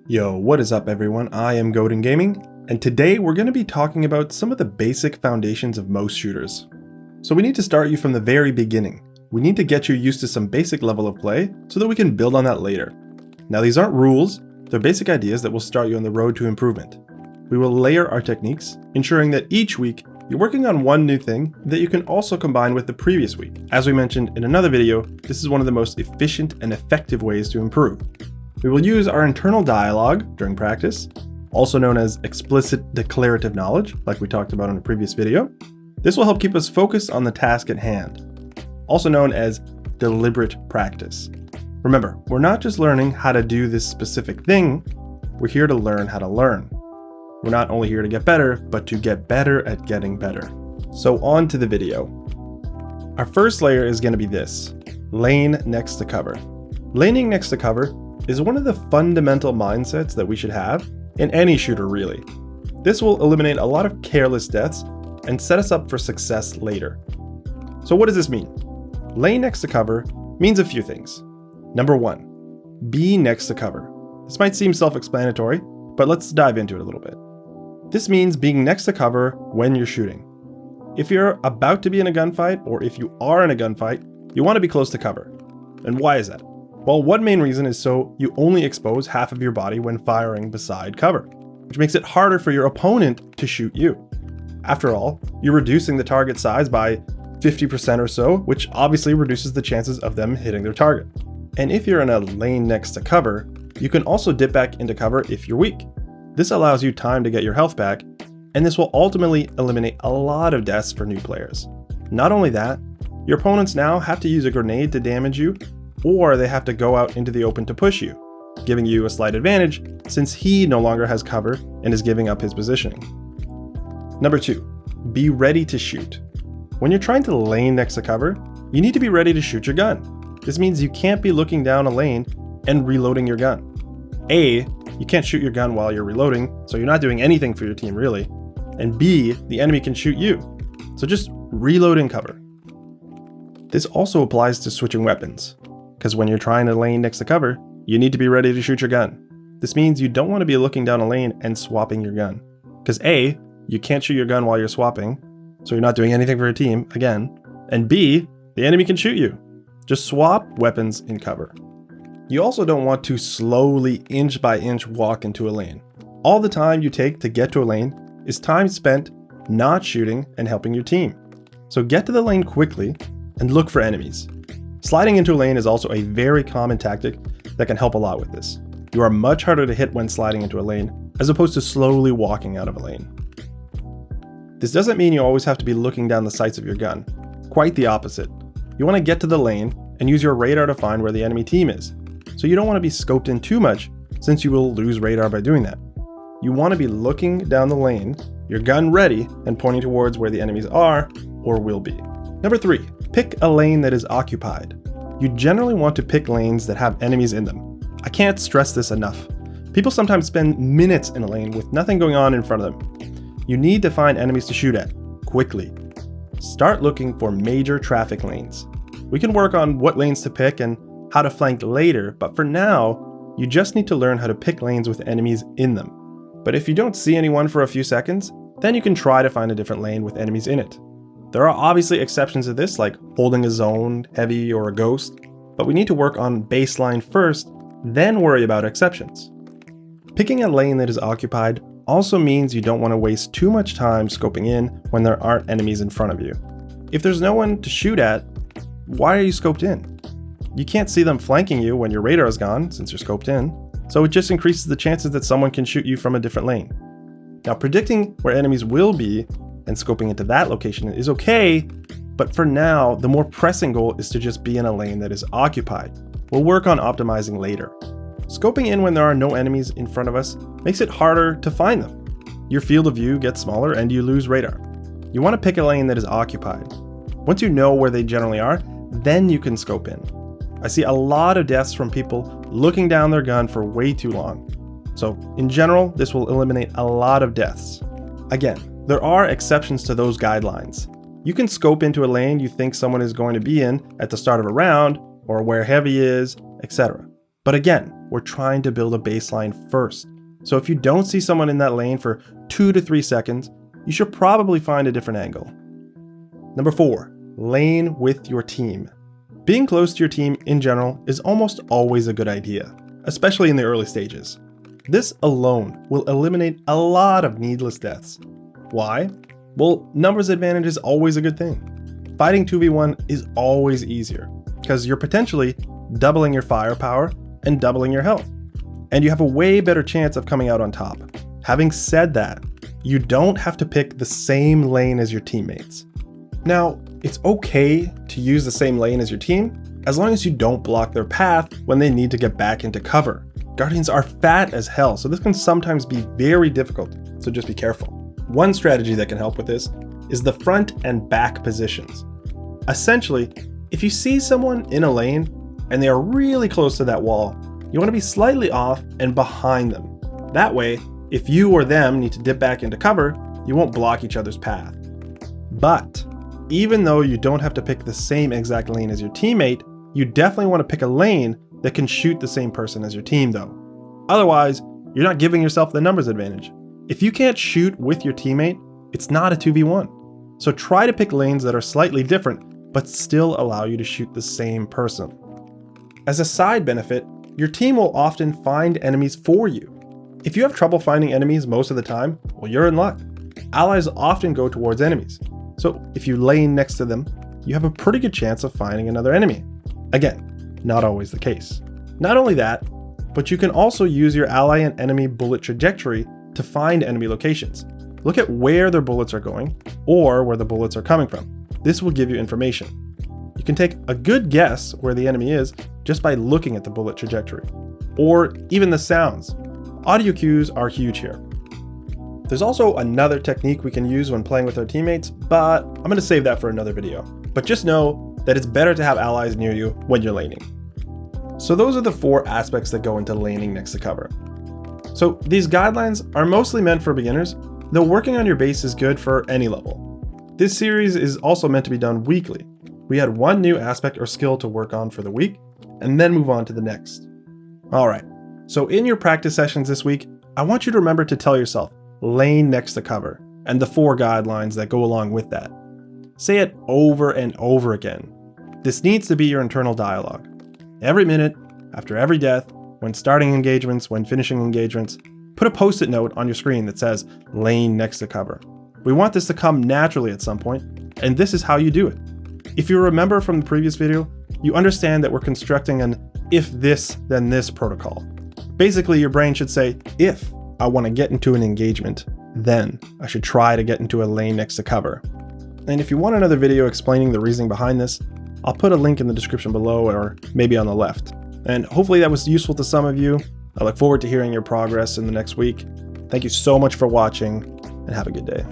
Yo, what is up everyone? I am Godin Gaming, and today we're going to be talking about some of the basic foundations of most shooters. So we need to start you from the very beginning. We need to get you used to some basic level of play so that we can build on that later. Now these aren't rules, they're basic ideas that will start you on the road to improvement. We will layer our techniques, ensuring that each week you're working on one new thing that you can also combine with the previous week. As we mentioned in another video, this is one of the most efficient and effective ways to improve. We will use our internal dialogue during practice, also known as explicit declarative knowledge, like we talked about in a previous video. This will help keep us focused on the task at hand, also known as deliberate practice. Remember, we're not just learning how to do this specific thing, we're here to learn how to learn. We're not only here to get better, but to get better at getting better. So on to the video. Our first layer is going to be this: lane next to cover. Laning next to cover is one of the fundamental mindsets that we should have in any shooter really. This will eliminate a lot of careless deaths and set us up for success later. So what does this mean? Lane next to cover means a few things. Number one, be next to cover. This might seem self-explanatory, but let's dive into it a little bit. This means being next to cover when you're shooting. If you're about to be in a gunfight, or if you are in a gunfight, you want to be close to cover. And why is that? Well, one main reason is so you only expose half of your body when firing beside cover, which makes it harder for your opponent to shoot you. After all, you're reducing the target size by 50% or so, which obviously reduces the chances of them hitting their target. And if you're in a lane next to cover, you can also dip back into cover if you're weak. This allows you time to get your health back, and this will ultimately eliminate a lot of deaths for new players. Not only that, your opponents now have to use a grenade to damage you, or they have to go out into the open to push you, giving you a slight advantage since he no longer has cover and is giving up his positioning. Number two, be ready to shoot. When you're trying to lane next to cover, you need to be ready to shoot your gun. This means you can't be looking down a lane and reloading your gun. A, you can't shoot your gun while you're reloading, so you're not doing anything for your team really. And B, the enemy can shoot you. So just reload in cover. This also applies to switching weapons, because when you're trying to lane next to cover, you need to be ready to shoot your gun. This means you don't want to be looking down a lane and swapping your gun. Because A, you can't shoot your gun while you're swapping, so you're not doing anything for your team, again. And B, the enemy can shoot you. Just swap weapons in cover. You also don't want to slowly inch by inch walk into a lane. All the time you take to get to a lane is time spent not shooting and helping your team. So get to the lane quickly and look for enemies. Sliding into a lane is also a very common tactic that can help a lot with this. You are much harder to hit when sliding into a lane, as opposed to slowly walking out of a lane. This doesn't mean you always have to be looking down the sights of your gun. Quite the opposite. You want to get to the lane and use your radar to find where the enemy team is. So you don't want to be scoped in too much, since you will lose radar by doing that. You want to be looking down the lane, your gun ready, and pointing towards where the enemies are or will be. Number three, pick a lane that is occupied. You generally want to pick lanes that have enemies in them. I can't stress this enough. People sometimes spend minutes in a lane with nothing going on in front of them. You need to find enemies to shoot at, quickly. Start looking for major traffic lanes. We can work on what lanes to pick and how to flank later, but for now, you just need to learn how to pick lanes with enemies in them. But if you don't see anyone for a few seconds, then you can try to find a different lane with enemies in it. There are obviously exceptions to this, like holding a zone, heavy, or a ghost, but we need to work on baseline first, then worry about exceptions. Picking a lane that is occupied also means you don't want to waste too much time scoping in when there aren't enemies in front of you. If there's no one to shoot at, why are you scoped in? You can't see them flanking you when your radar is gone, since you're scoped in, so it just increases the chances that someone can shoot you from a different lane. Now, predicting where enemies will be and scoping into that location is okay, but for now, the more pressing goal is to just be in a lane that is occupied. We'll work on optimizing later. Scoping in when there are no enemies in front of us makes it harder to find them. Your field of view gets smaller and you lose radar. You want to pick a lane that is occupied. Once you know where they generally are, then you can scope in. I see a lot of deaths from people looking down their gun for way too long. So in general, this will eliminate a lot of deaths. Again, there are exceptions to those guidelines. You can scope into a lane you think someone is going to be in at the start of a round, or where heavy is, etc. But again, we're trying to build a baseline first. So if you don't see someone in that lane for 2 to 3 seconds, you should probably find a different angle. Number 4, lane with your team. Being close to your team in general is almost always a good idea, especially in the early stages. This alone will eliminate a lot of needless deaths. Why? Well, numbers advantage is always a good thing. Fighting 2v1 is always easier, because you're potentially doubling your firepower and doubling your health. And you have a way better chance of coming out on top. Having said that, you don't have to pick the same lane as your teammates. Now, it's okay to use the same lane as your team, as long as you don't block their path when they need to get back into cover. Guardians are fat as hell, so this can sometimes be very difficult, so just be careful. One strategy that can help with this is the front and back positions. Essentially, if you see someone in a lane and they are really close to that wall, you want to be slightly off and behind them. That way, if you or them need to dip back into cover, you won't block each other's path. But even though you don't have to pick the same exact lane as your teammate, you definitely want to pick a lane that can shoot the same person as your team though. Otherwise, you're not giving yourself the numbers advantage. If you can't shoot with your teammate, it's not a 2v1. So try to pick lanes that are slightly different, but still allow you to shoot the same person. As a side benefit, your team will often find enemies for you. If you have trouble finding enemies most of the time, well, you're in luck. Allies often go towards enemies. So if you lane next to them, you have a pretty good chance of finding another enemy. Again, not always the case. Not only that, but you can also use your ally and enemy bullet trajectory to find enemy locations. Look at where their bullets are going or where the bullets are coming from. This will give you information. You can take a good guess where the enemy is just by looking at the bullet trajectory, or even the sounds. Audio cues are huge here. There's also another technique we can use when playing with our teammates, but I'm going to save that for another video. But just know that it's better to have allies near you when you're laning. So those are the 4 aspects that go into laning next to cover. So these guidelines are mostly meant for beginners, though working on your base is good for any level. This series is also meant to be done weekly. We had one new aspect or skill to work on for the week, and then move on to the next. Alright, so in your practice sessions this week, I want you to remember to tell yourself, lane next to cover, and the 4 guidelines that go along with that. Say it over and over again. This needs to be your internal dialogue. Every minute, after every death, when starting engagements, when finishing engagements, put a post-it note on your screen that says, lane next to cover. We want this to come naturally at some point, and this is how you do it. If you remember from the previous video, you understand that we're constructing an if this, then this protocol. Basically, your brain should say, if I want to get into an engagement, then I should try to get into a lane next to cover. And if you want another video explaining the reasoning behind this, I'll put a link in the description below or maybe on the left. And hopefully that was useful to some of you. I look forward to hearing your progress in the next week. Thank you so much for watching, and have a good day.